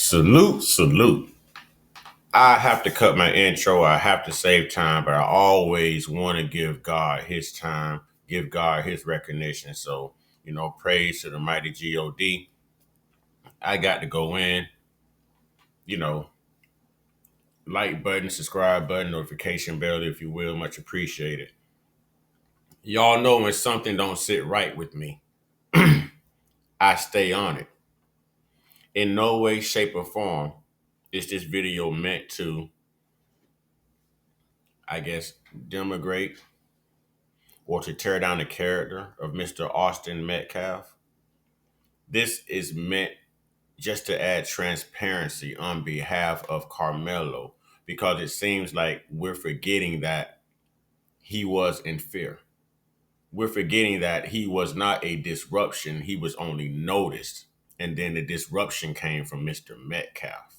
Salute, salute. I have to cut my intro. I have to save time, but I always want to give God his time, give God his recognition. So, praise to the mighty God. I got to go in, you know, like button, subscribe button, notification bell, if you will. Much appreciated. Y'all know when something don't sit right with me, I stay on it. In no way, shape, or form is this video meant to, I guess, denigrate or to tear down the character of Mr. Austin Metcalf. This is meant just to add transparency on behalf of Karmelo because it seems like we're forgetting that he was in fear. We're forgetting that he was not a disruption, he was only noticed. And then the disruption came from Mr. Metcalf.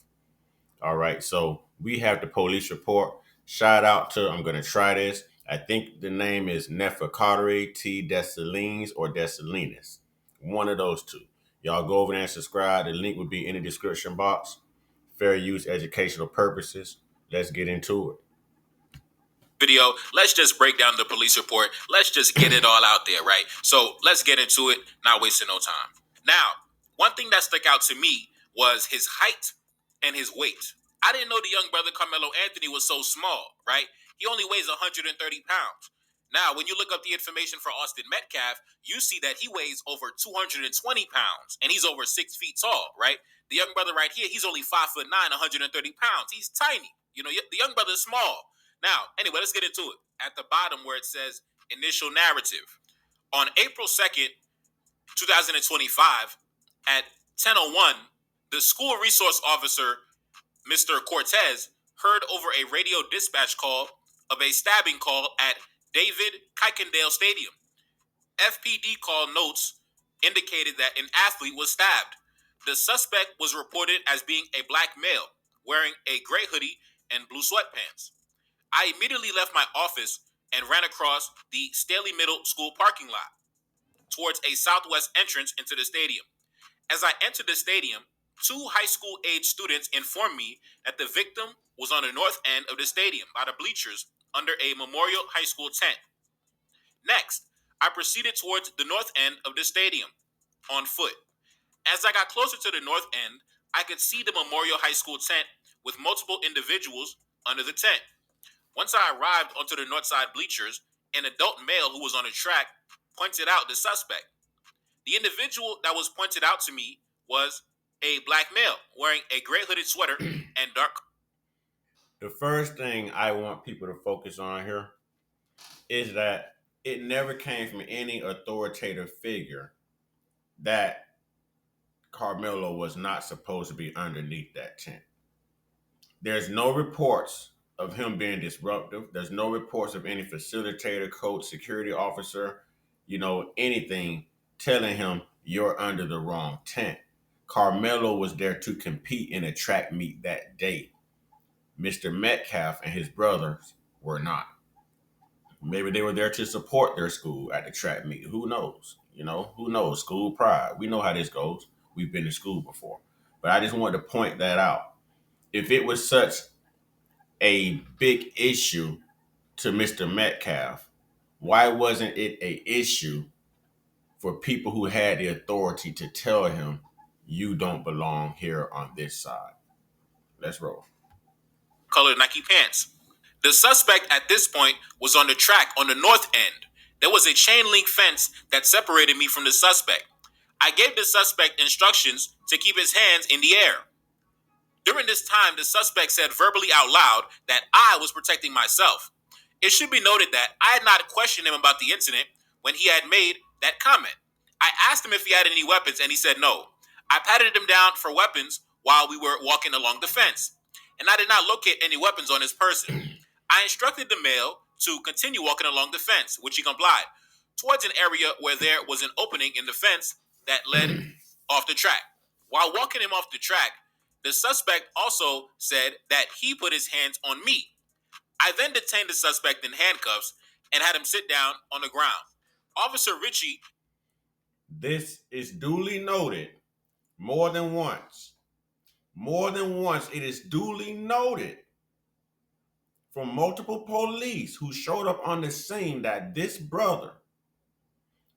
All right, so we have the police report. Shout out to, I'm going to try this. I think the name is Neferkari T. Dessalines or Dessalines. One of those two. Y'all go over there and subscribe. The link will be in the description box. Fair use, educational purposes. Let's get into it. Video, let's just break down the police report. Let's just get it all out there, right? So let's get into it, not wasting no time. Now, one thing that stuck out to me was his height and his weight. I didn't know the young brother Karmelo Anthony was so small, right? He only weighs 130 pounds. Now, when you look up the information for Austin Metcalf, you see that he weighs over 220 pounds and he's over 6 feet tall, right? The young brother right here, he's only 5'9", 130 pounds. He's tiny. The young brother is small. Now, anyway, let's get into it. At the bottom where it says initial narrative. On April 2nd, 2025, at 10:01, the school resource officer, Mr. Cortez, heard over a radio dispatch call of a stabbing call at David Kuykendall Stadium. FPD call notes indicated that an athlete was stabbed. The suspect was reported as being a black male, wearing a gray hoodie and blue sweatpants. I immediately left my office and ran across the Staley Middle School parking lot towards a southwest entrance into the stadium. As I entered the stadium, two high school age students informed me that the victim was on the north end of the stadium by the bleachers under a Memorial High School tent. Next, I proceeded towards the north end of the stadium on foot. As I got closer to the north end, I could see the Memorial High School tent with multiple individuals under the tent. Once I arrived onto the north side bleachers, an adult male who was on the track pointed out the suspect. The individual that was pointed out to me was a black male wearing a gray hooded sweater and dark. The first thing I want people to focus on here is that it never came from any authoritative figure that Karmelo was not supposed to be underneath that tent. There's no reports of him being disruptive. There's no reports of any facilitator, coach, security officer, anything telling him you're under the wrong tent. Karmelo was there to compete in a track meet that day. Mr. Metcalf and his brothers were not. Maybe they were there to support their school at the track meet. Who knows? Who knows? School pride. We know how this goes. We've been to school before. But I just wanted to point that out. If it was such a big issue to Mr. Metcalf, why wasn't it an issue for people who had the authority to tell him you don't belong here on this side? Let's roll. Colored Nike pants. The suspect at this point was on the track on the north end. There was a chain link fence that separated me from the suspect. I gave the suspect instructions to keep his hands in the air. During this time, the suspect said verbally out loud that I was protecting myself. It should be noted that I had not questioned him about the incident when he had made that comment. I asked him if he had any weapons and he said no. I patted him down for weapons while we were walking along the fence, and I did not locate any weapons on his person. I instructed the male to continue walking along the fence, which he complied, towards an area where there was an opening in the fence that led off the track. While walking him off the track, the suspect also said that he put his hands on me. I then detained the suspect in handcuffs and had him sit down on the ground. Officer Ritchie. This is duly noted more than once More than once, it is duly noted from multiple police who showed up on the scene that this brother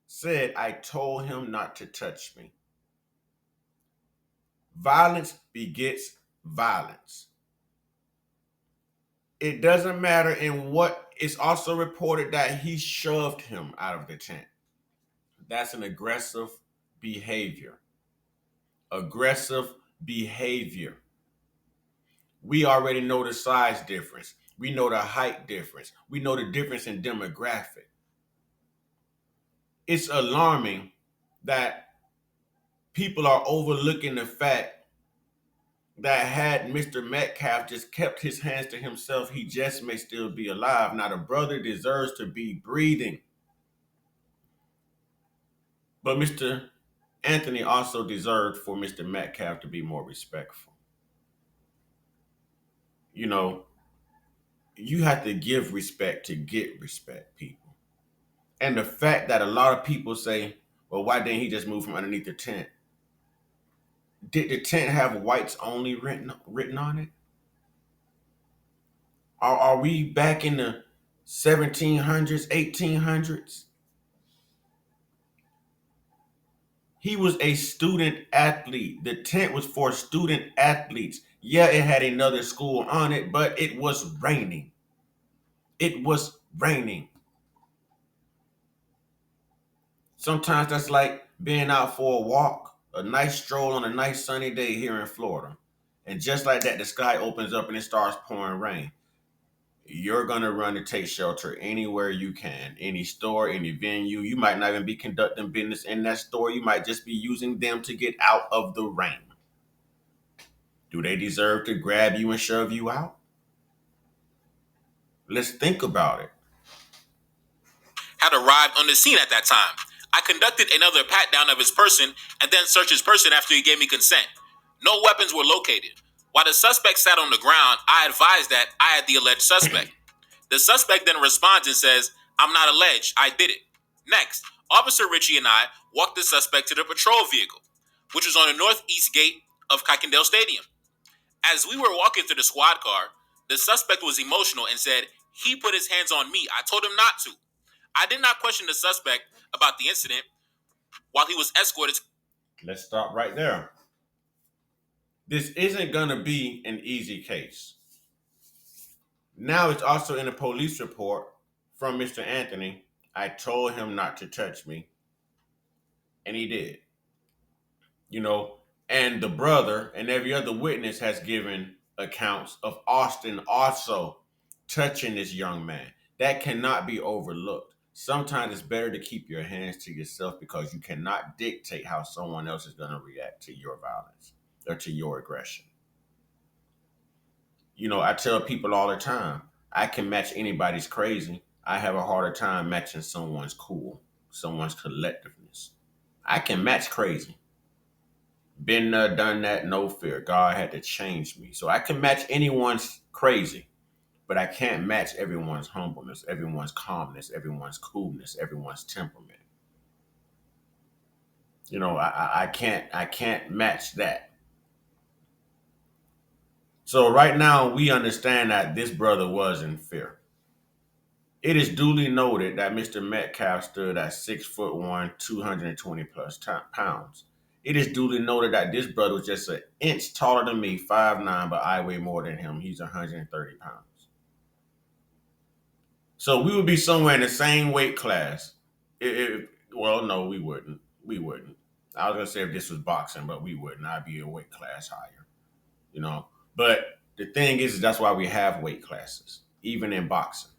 said, I told him not to touch me. Violence begets violence. It doesn't matter in what. It's also reported that he shoved him out of the tent. That's an aggressive behavior. Aggressive behavior. We already know the size difference. We know the height difference. We know the difference in demographic. It's alarming that people are overlooking the fact that had Mr. Metcalf just kept his hands to himself, he just may still be alive. Now, the brother deserves to be breathing. But Mr. Anthony also deserved for Mr. Metcalf to be more respectful. You know, you have to give respect to get respect, people. And the fact that a lot of people say, well, why didn't he just move from underneath the tent? Did the tent have whites only written on it? Are we back in the 1700s, 1800s? He was a student athlete. The tent was for student athletes. Yeah, it had another school on it, but it was raining. It was raining. Sometimes that's like being out for a walk, a nice stroll on a nice sunny day here in Florida. And just like that, the sky opens up and it starts pouring rain. You're going to run to take shelter anywhere you can, any store, any venue. You might not even be conducting business in that store. You might just be using them to get out of the rain. Do they deserve to grab you and shove you out? Let's think about it. Had arrived on the scene at that time. I conducted another pat down of his person and then searched his person after he gave me consent. No weapons were located. While the suspect sat on the ground, I advised that I had the alleged suspect. The suspect then responds and says, I'm not alleged, I did it. Next, Officer Ritchie and I walked the suspect to the patrol vehicle, which was on the northeast gate of Kuykendall Stadium. As we were walking to the squad car, the suspect was emotional and said, he put his hands on me. I told him not to. I did not question the suspect about the incident while he was escorted. Let's stop right there. This isn't going to be an easy case. Now it's also in a police report from Mr. Anthony. I told him not to touch me, and he did. You know, and the brother and every other witness has given accounts of Austin also touching this young man. That cannot be overlooked. Sometimes it's better to keep your hands to yourself because you cannot dictate how someone else is going to react to your violence or to your aggression. You know, I tell people all the time, I can match anybody's crazy. I have a harder time matching someone's cool, someone's collectiveness. I can match crazy. Been there, done that, no fear. God had to change me. So I can match anyone's crazy, but I can't match everyone's humbleness, everyone's calmness, everyone's coolness, everyone's temperament. You know, I can't match that. So right now we understand that this brother was in fear. It is duly noted that Mr. Metcalf stood at 6'1", 220 plus pounds. It is duly noted that this brother was just an inch taller than me, 5'9", but I weigh more than him. He's 130 pounds. So we would be somewhere in the same weight class. Well, no, we wouldn't. We wouldn't. I was going to say if this was boxing, but we wouldn't. I'd be a weight class higher, you know. But the thing is that's why we have weight classes, even in boxing.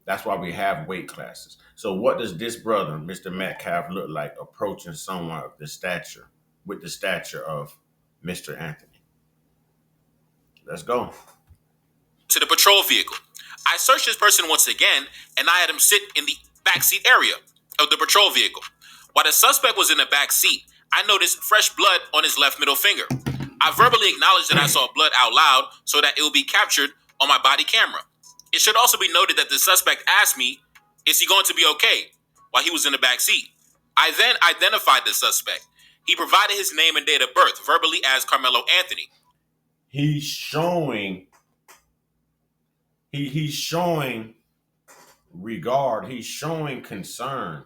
That's why we have weight classes. So what does this brother, Mr. Metcalf, look like approaching someone of the stature, with the stature of Mr. Anthony? Let's go. To the patrol vehicle. I searched his person once again, and I had him sit in the backseat area of the patrol vehicle. While the suspect was in the back seat, I noticed fresh blood on his left middle finger. I verbally acknowledged that I saw blood out loud so that it will be captured on my body camera. It should also be noted that the suspect asked me, is he going to be okay, while he was in the back seat. I then identified the suspect. He provided his name and date of birth verbally as Karmelo Anthony. he's showing he's showing regard, he's showing concern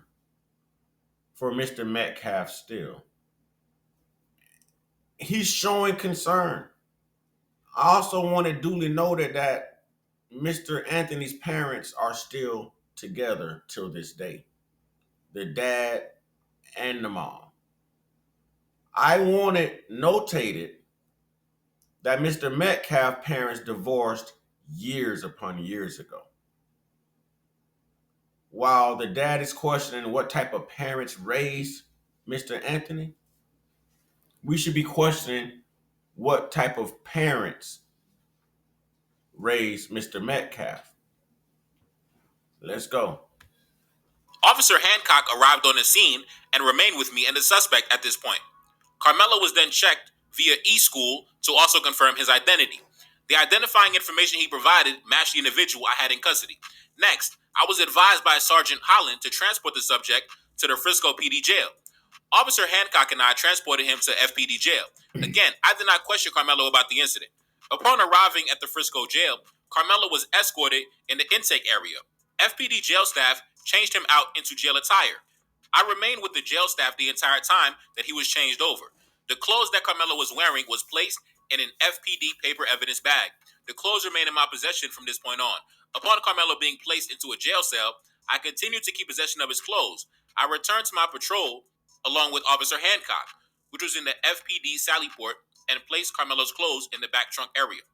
for Mr. Metcalf still. He's showing concern. I also want to duly noted that Mr. Anthony's parents are still together till this day. The dad and the mom. I want it notated that Mr. Metcalf's parents divorced years upon years ago. While the dad is questioning what type of parents raised Mr. Anthony, we should be questioning what type of parents raised Mr. Metcalf. Let's go. Officer Hancock arrived on the scene and remained with me and the suspect at this point. Karmelo was then checked via e-school to also confirm his identity. The identifying information he provided matched the individual I had in custody. Next, I was advised by Sergeant Holland to transport the subject to the Frisco PD jail. Officer Hancock and I transported him to FPD jail. Again, I did not question Karmelo about the incident. Upon arriving at the Frisco jail, Karmelo was escorted in the intake area. FPD jail staff changed him out into jail attire. I remained with the jail staff the entire time that he was changed over. The clothes that Karmelo was wearing was placed in an FPD paper evidence bag. The clothes remained in my possession from this point on. Upon Karmelo being placed into a jail cell, I continued to keep possession of his clothes. I returned to my patrol along with Officer Hancock, which was in the FPD Sally Port, and placed Karmelo's clothes in the back trunk area.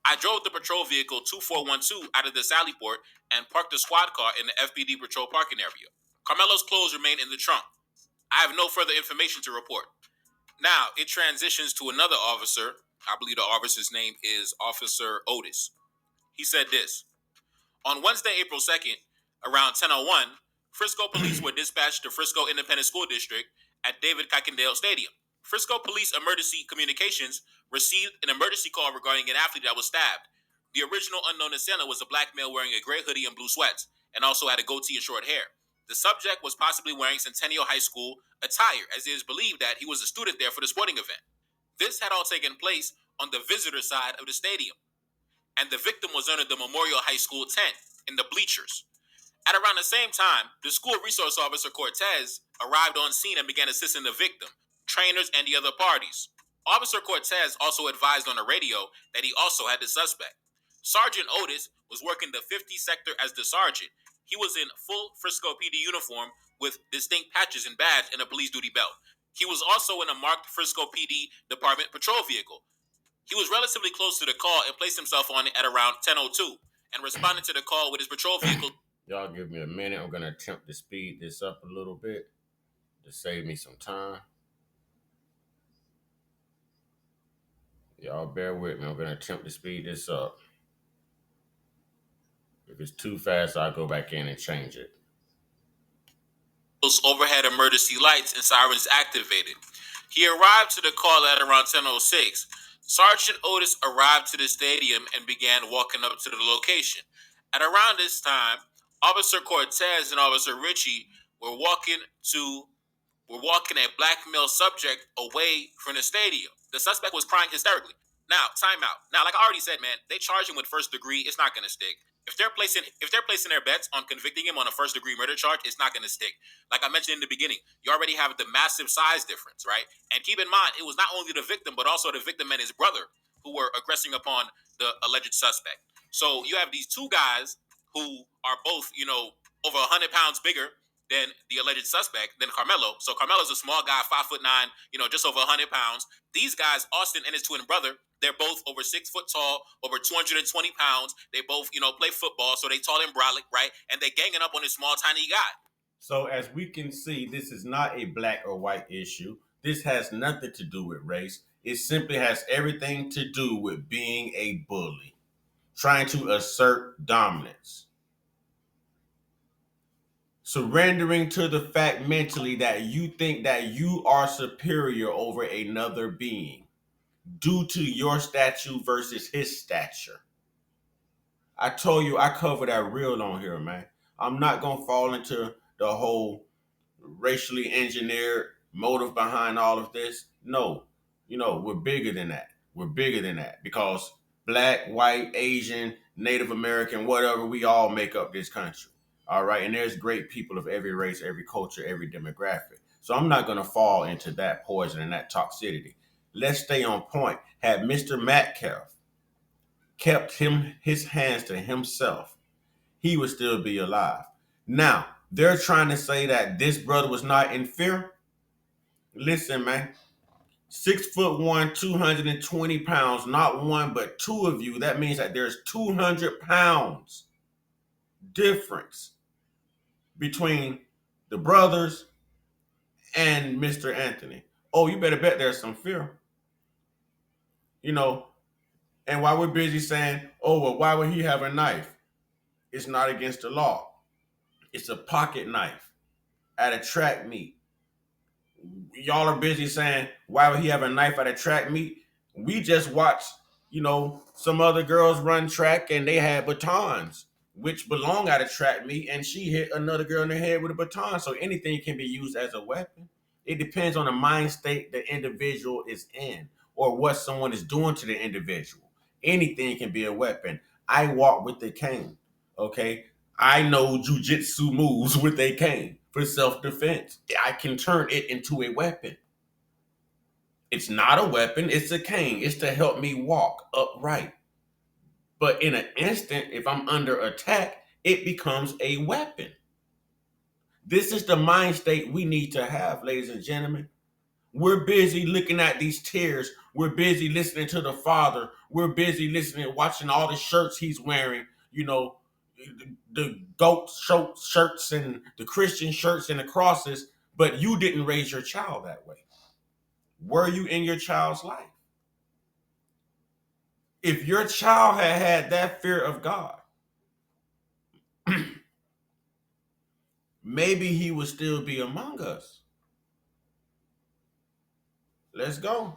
I drove the patrol vehicle 2412 out of the Sally Port and parked the squad car in the FPD patrol parking area. Karmelo's clothes remain in the trunk. I have no further information to report. Now, it transitions to another officer. I believe the officer's name is Officer Otis. He said this. On Wednesday, April 2nd, around 10:01, Frisco police were dispatched to Frisco Independent School District at David Kuykendall Stadium. Frisco Police Emergency Communications received an emergency call regarding an athlete that was stabbed. The original unknown assailant was a black male wearing a gray hoodie and blue sweats, and also had a goatee and short hair. The subject was possibly wearing Centennial High School attire, as it is believed that he was a student there for the sporting event. This had all taken place on the visitor side of the stadium, and the victim was under the Memorial High School tent in the bleachers. At around the same time, the school resource officer Cortez arrived on scene and began assisting the victim, trainers, and the other parties. Officer Cortez also advised on the radio that he also had the suspect. Sergeant Otis was working the 50 sector as the sergeant. He was in full Frisco PD uniform with distinct patches and badge and a police duty belt. He was also in a marked Frisco PD department patrol vehicle. He was relatively close to the call and placed himself on it at around 10:02 and responded to the call with his patrol vehicle. Y'all give me a minute. I'm going to attempt to speed this up a little bit to save me some time. Y'all bear with me. I'm going to attempt to speed this up. If it's too fast, I'll go back in and change it. Those overhead emergency lights and sirens activated. He arrived to the call at around 10:06. Sergeant Otis arrived to the stadium and began walking up to the location. At around this time, Officer Cortez and Officer Ritchie were walking a black male subject away from the stadium. The suspect was crying hysterically. Now, time out. Now, like I already said, man, they charge him with first degree. It's not going to stick. If they're placing their bets on convicting him on a first degree murder charge, it's not going to stick. Like I mentioned in the beginning, you already have the massive size difference, right? And keep in mind, it was not only the victim, but also the victim and his brother who were aggressing upon the alleged suspect. So you have these two guys who are both, over 100 pounds bigger than the alleged suspect, than Karmelo. So Karmelo's a small guy, 5'9", just over 100 pounds. These guys, Austin and his twin brother, they're both over 6 foot tall, over 220 pounds. They both, play football, so they tall and brolic, right? And they ganging up on this small, tiny guy. So as we can see, this is not a black or white issue. This has nothing to do with race. It simply has everything to do with being a bully, trying to assert dominance. Surrendering to the fact mentally that you think that you are superior over another being due to your stature versus his stature. I told you I cover that real on here, man. I'm not going to fall into the whole racially engineered motive behind all of this. No, we're bigger than that. We're bigger than that because black, white, Asian, Native American, whatever, we all make up this country. All right. And there's great people of every race, every culture, every demographic. So I'm not going to fall into that poison and that toxicity. Let's stay on point. Had Mr. Metcalf kept his hands to himself, he would still be alive. Now, they're trying to say that this brother was not in fear. Listen, man. 6'1", 220 pounds, not one but two of you. That means that there's 200 pounds difference between the brothers and Mr. Anthony. Oh, you better bet there's some fear. You know, and while we're busy saying, oh, well, why would he have a knife? It's not against the law. It's a pocket knife at a track meet. Y'all are busy saying, why would he have a knife at a track meet? We just watched, some other girls run track and they had batons, which belong at a track meet, and she hit another girl in the head with a baton. So anything can be used as a weapon. It depends on the mind state the individual is in or what someone is doing to the individual. Anything can be a weapon. I walk with a cane, okay? I know jujitsu moves with a cane for self-defense. I can turn it into a weapon. It's not a weapon, it's a cane. It's to help me walk upright. But in an instant, if I'm under attack, it becomes a weapon. This is the mind state we need to have, ladies and gentlemen. We're busy looking at these tears. We're busy listening to the Father. We're busy listening, watching all the shirts he's wearing, the goat shirts and the Christian shirts and the crosses, but you didn't raise your child that way. Were you in your child's life? If your child had that fear of God, maybe he would still be among us. Let's go.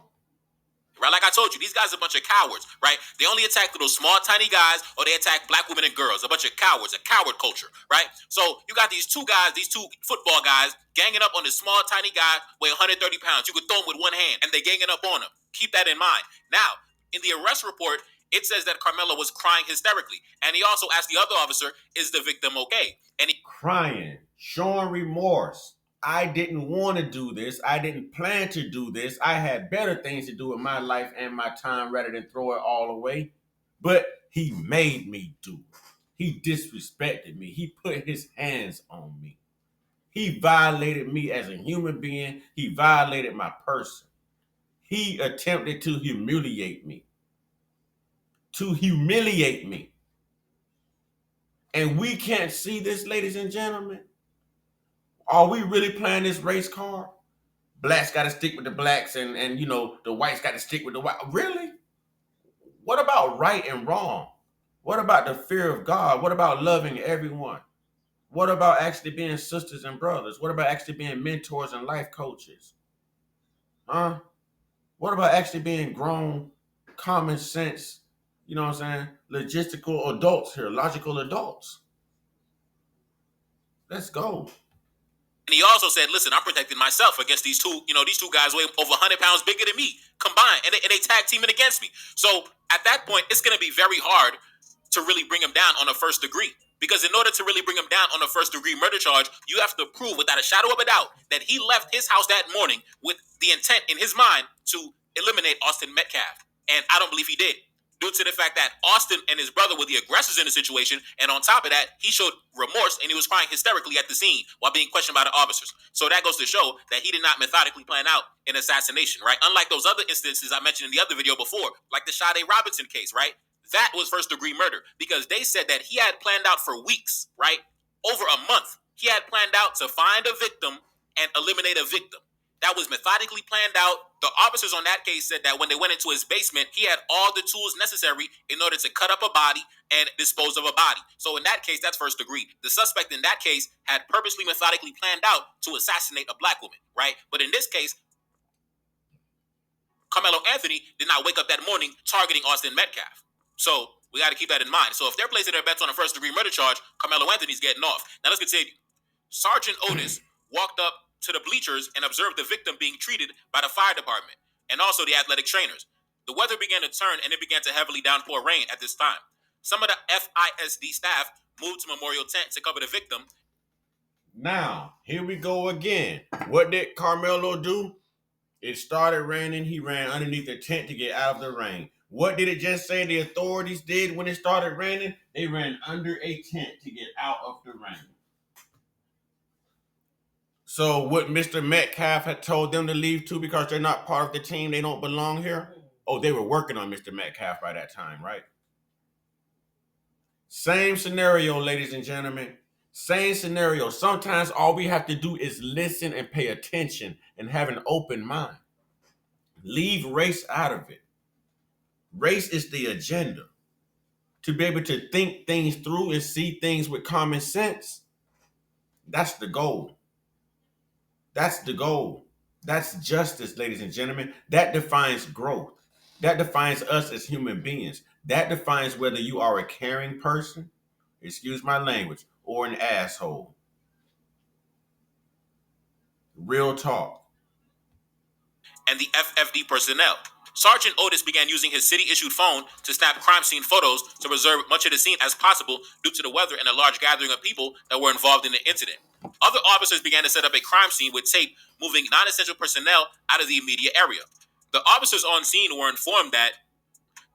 Right, like I told you, these guys are a bunch of cowards, right? They only attack those small, tiny guys, or they attack black women and girls. A bunch of cowards, a coward culture, right? So you got these two guys, these two football guys, ganging up on this small, tiny guy, weigh 130 pounds. You could throw him with one hand, and they ganging up on him. Keep that in mind. Now, in the arrest report, it says that Karmelo was crying hysterically, and he also asked the other officer, "Is the victim okay?" And he crying, showing remorse. I didn't want to do this. I didn't plan to do this. I had better things to do with my life and my time rather than throw it all away. But he made me do it. He disrespected me. He put his hands on me. He violated me as a human being. He violated my person. He attempted to humiliate me. And we can't see this, ladies and gentlemen. Are we really playing this race card? Blacks got to stick with the blacks and the whites got to stick with the white. Really? What about right and wrong? What about the fear of God? What about loving everyone? What about actually being sisters and brothers? What about actually being mentors and life coaches? Huh? What about actually being grown, common sense, logistical adults here, logical adults? Let's go. And he also said, "Listen, I'm protecting myself against these two. These two guys weigh over 100 pounds bigger than me combined, and they tag teaming against me." So at that point, it's going to be very hard to really bring him down on a first degree. Because in order to really bring him down on a first degree murder charge, you have to prove without a shadow of a doubt that he left his house that morning with the intent in his mind to eliminate Austin Metcalf. And I don't believe he did, due to the fact that Austin and his brother were the aggressors in the situation, and on top of that, he showed remorse and he was crying hysterically at the scene while being questioned by the officers. So that goes to show that he did not methodically plan out an assassination, right? Unlike those other instances I mentioned in the other video before, like the Sade Robinson case, right? That was first degree murder because they said that he had planned out for weeks, right? Over a month. He had planned out to find a victim and eliminate a victim. That was methodically planned out. The officers on that case said that when they went into his basement, he had all the tools necessary in order to cut up a body and dispose of a body. So in that case, that's first degree. The suspect in that case had purposely, methodically planned out to assassinate a black woman, right? But in this case, Karmelo Anthony did not wake up that morning targeting Austin Metcalf. So we got to keep that in mind. So if they're placing their bets on a first degree murder charge, Karmelo Anthony's getting off. Now let's continue. Sergeant Otis walked up to the bleachers and observed the victim being treated by the fire department and also the athletic trainers. The weather began to turn and it began to heavily downpour rain at this time. Some of the FISD staff moved to Memorial Tent to cover the victim. Now, here we go again. What did Karmelo do? It started raining. He ran underneath the tent to get out of the rain. What did it just say the authorities did when it started raining? They ran under a tent to get out of the rain. So what Mr. Metcalf had told them to leave too because they're not part of the team, they don't belong here? Oh, they were working on Mr. Metcalf by that time, right? Same scenario, ladies and gentlemen. Same scenario. Sometimes all we have to do is listen and pay attention and have an open mind. Leave race out of it. Race is the agenda. To be able to think things through and see things with common sense, that's the goal. That's the goal. That's justice, ladies and gentlemen. That defines growth. That defines us as human beings. That defines whether you are a caring person, excuse my language, or an asshole. Real talk. And the FFD personnel. Sergeant Otis began using his city-issued phone to snap crime scene photos to preserve much of the scene as possible due to the weather and a large gathering of people that were involved in the incident. Other officers began to set up a crime scene with tape, moving non-essential personnel out of the immediate area. The officers on scene were informed that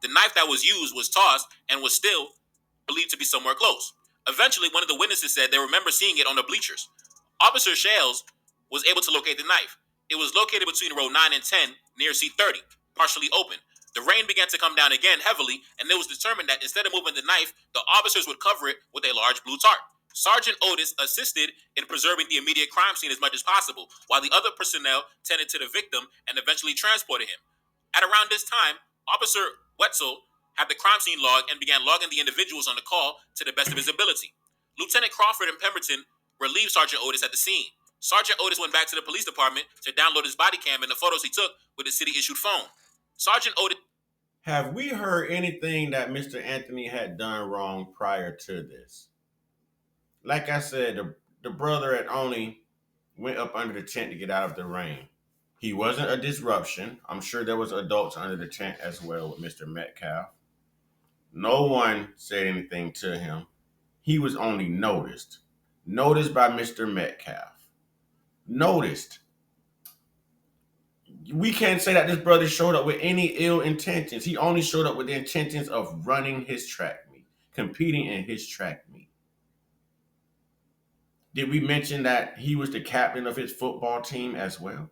the knife that was used was tossed and was still believed to be somewhere close. Eventually, one of the witnesses said they remember seeing it on the bleachers. Officer Shales was able to locate the knife. It was located between row 9 and 10 near C30, partially open. The rain began to come down again heavily, and it was determined that instead of moving the knife, the officers would cover it with a large blue tarp. Sergeant Otis assisted in preserving the immediate crime scene as much as possible, while the other personnel tended to the victim and eventually transported him. At around this time, Officer Wetzel had the crime scene log and began logging the individuals on the call to the best of his ability. Lieutenant Crawford and Pemberton relieved Sergeant Otis at the scene. Sergeant Otis went back to the police department to download his body cam and the photos he took with his city-issued phone. Sergeant Otis... Have we heard anything that Mr. Anthony had done wrong prior to this? Like I said, the brother had only went up under the tent to get out of the rain. He wasn't a disruption. I'm sure there was adults under the tent as well with Mr. Metcalf. No one said anything to him. He was only noticed. Noticed by Mr. Metcalf. Noticed. We can't say that this brother showed up with any ill intentions. He only showed up with the intentions of running his track meet, competing in his track meet. Did we mention that he was the captain of his football team as well?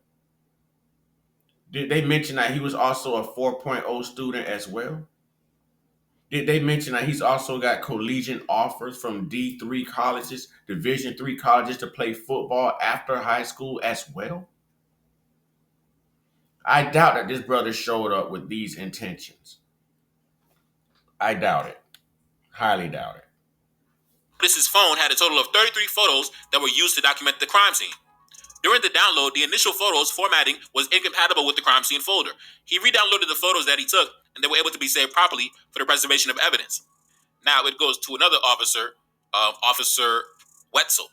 Did they mention that he was also a 4.0 student as well? Did they mention that he's also got collegiate offers from D3 colleges, Division III colleges to play football after high school as well? I doubt that this brother showed up with these intentions. I doubt it. Highly doubt it. Otis's phone had a total of 33 photos that were used to document the crime scene. During the download, the initial photos formatting was incompatible with the crime scene folder. He re-downloaded the photos that he took, and they were able to be saved properly for the preservation of evidence. Now it goes to another officer, Officer Wetzel,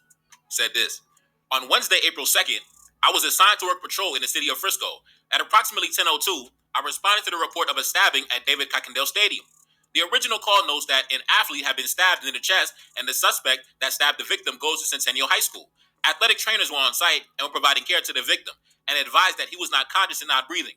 said this. On Wednesday, April 2nd, I was assigned to work patrol in the city of Frisco. At approximately 10:02, I responded to the report of a stabbing at David Cockendale Stadium. The original call notes that an athlete had been stabbed in the chest, and the suspect that stabbed the victim goes to Centennial High School. Athletic trainers were on site and were providing care to the victim and advised that he was not conscious and not breathing.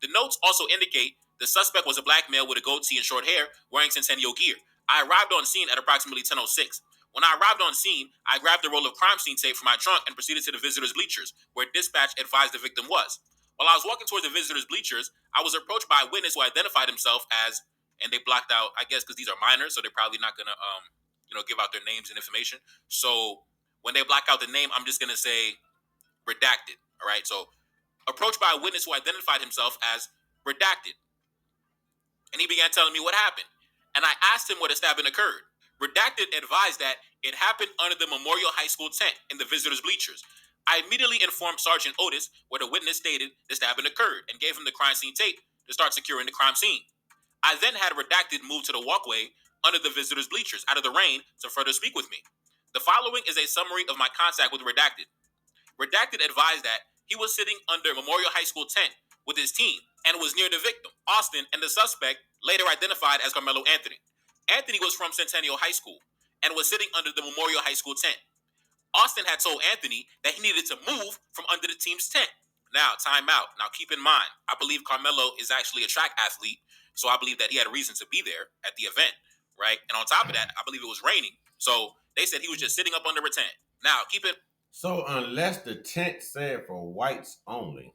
The notes also indicate the suspect was a black male with a goatee and short hair wearing Centennial gear. I arrived on scene at approximately 10:06. When I arrived on scene, I grabbed a roll of crime scene tape from my trunk and proceeded to the visitors' bleachers, where dispatch advised the victim was. While I was walking towards the visitors' bleachers, I was approached by a witness who identified himself as, and they blocked out, I guess because these are minors, so they're probably not going to, give out their names and information. So when they block out the name, I'm just going to say redacted, all right? So approached by a witness who identified himself as redacted. And he began telling me what happened. And I asked him where the stabbing occurred. Redacted advised that it happened under the Memorial High School tent in the visitors' bleachers. I immediately informed Sergeant Otis where the witness stated the stabbing occurred and gave him the crime scene tape to start securing the crime scene. I then had Redacted move to the walkway under the visitors' bleachers out of the rain to further speak with me. The following is a summary of my contact with Redacted. Redacted advised that he was sitting under Memorial High School tent with his team and was near the victim, Austin, and the suspect, later identified as Karmelo Anthony. Anthony was from Centennial High School and was sitting under the Memorial High School tent. Austin had told Anthony that he needed to move from under the team's tent. Now, time out. Now, keep in mind, I believe Karmelo is actually a track athlete, so I believe that he had a reason to be there at the event, right? And on top of that, I believe it was raining, so they said he was just sitting up under a tent. Now, keep it. So unless the tent said for whites only,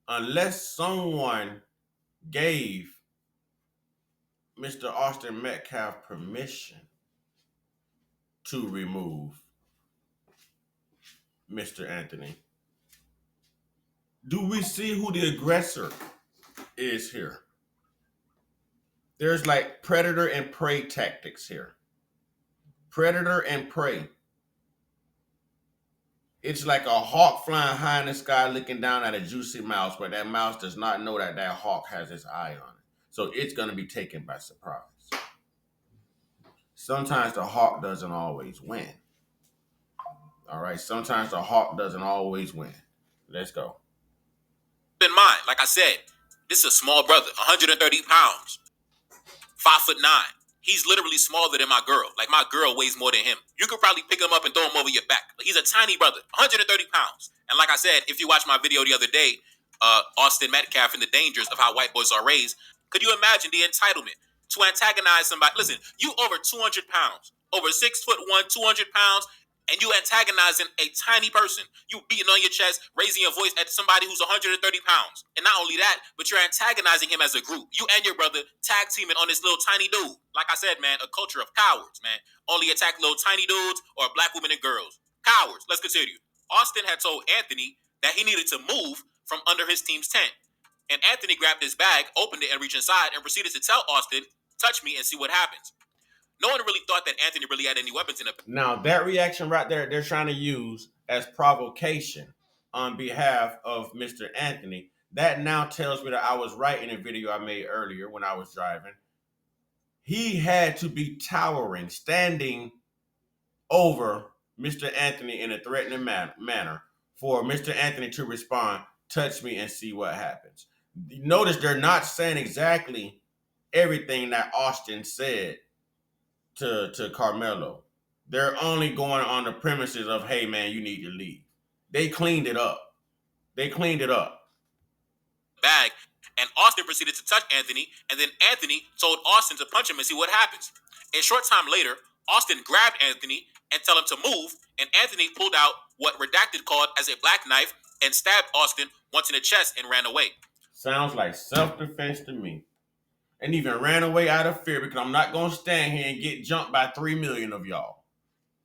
unless someone gave Mr. Austin Metcalf permission to remove Mr. Anthony, do we see who the aggressor is here? There's like predator and prey tactics here. Predator and prey. It's like a hawk flying high in the sky looking down at a juicy mouse, but that mouse does not know that that hawk has its eye on it. So it's going to be taken by surprise. Sometimes the hawk doesn't always win. All right. Sometimes the hawk doesn't always win. Let's go. In mind, like I said, this is a small brother, 130 pounds, 5'9". He's literally smaller than my girl. Like, my girl weighs more than him. You could probably pick him up and throw him over your back. Like, he's a tiny brother, 130 pounds. And like I said, if you watch my video the other day, Austin Metcalf and the dangers of how white boys are raised, could you imagine the entitlement to antagonize somebody? Listen, you over 200 pounds, over 6'1", 200 pounds, and you antagonizing a tiny person. You beating on your chest, raising your voice at somebody who's 130 pounds. And not only that, but you're antagonizing him as a group. You and your brother tag teaming on this little tiny dude. Like I said, man, a culture of cowards, man. Only attack little tiny dudes or black women and girls. Cowards. Let's continue. Austin had told Anthony that he needed to move from under his team's tent. And Anthony grabbed his bag, opened it, and reached inside and proceeded to tell Austin, touch me and see what happens. No one really thought that Anthony really had any weapons in the. Now, that reaction right there, they're trying to use as provocation on behalf of Mr. Anthony. That now tells me that I was right in a video I made earlier when I was driving. He had to be towering, standing over Mr. Anthony in a threatening manner for Mr. Anthony to respond, touch me and see what happens. Notice they're not saying exactly everything that Austin said to Karmelo. They're only going on the premises of, hey, man, you need to leave. They cleaned it up. Bag, and Austin proceeded to touch Anthony, and then Anthony told Austin to punch him and see what happens. A short time later, Austin grabbed Anthony and told him to move, and Anthony pulled out what Redacted called as a black knife and stabbed Austin once in the chest and ran away. Sounds like self-defense to me. And even ran away out of fear because I'm not going to stand here and get jumped by 3 million of y'all.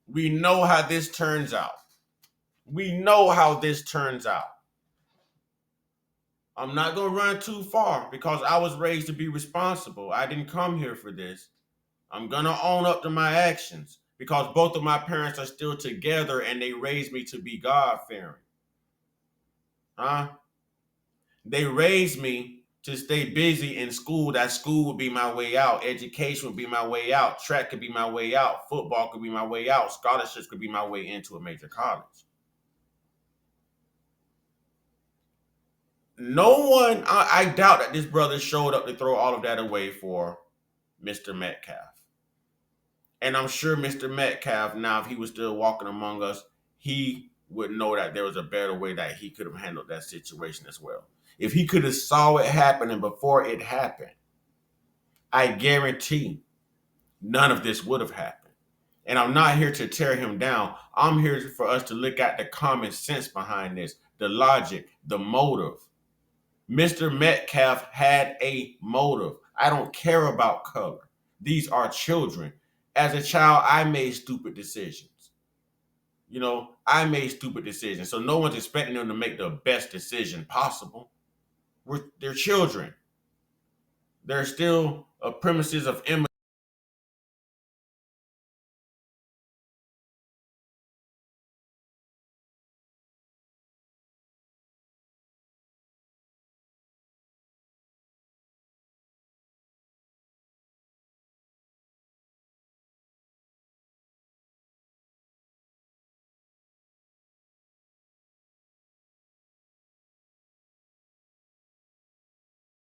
We know how this turns out. I'm not going to run too far because I was raised to be responsible. I didn't come here for this. I'm going to own up to my actions because both of my parents are still together and they raised me to be God-fearing. They raised me to stay busy in school. That school would be my way out. Education would be my way out. Track could be my way out. Football could be my way out. Scholarships could be my way into a major college. No one, I doubt that this brother showed up to throw all of that away for Mr. Metcalf. And I'm sure Mr. Metcalf, now if he was still walking among us, he would know that there was a better way that he could have handled that situation as well. If he could have saw it happening before it happened, I guarantee none of this would have happened. And I'm not here to tear him down. I'm here for us to look at the common sense behind this, the logic, the motive. Mr. Metcalf had a motive. I don't care about color. These are children. As a child, I made stupid decisions. I made stupid decisions. So no one's expecting them to make the best decision possible. They're children. They're still premises of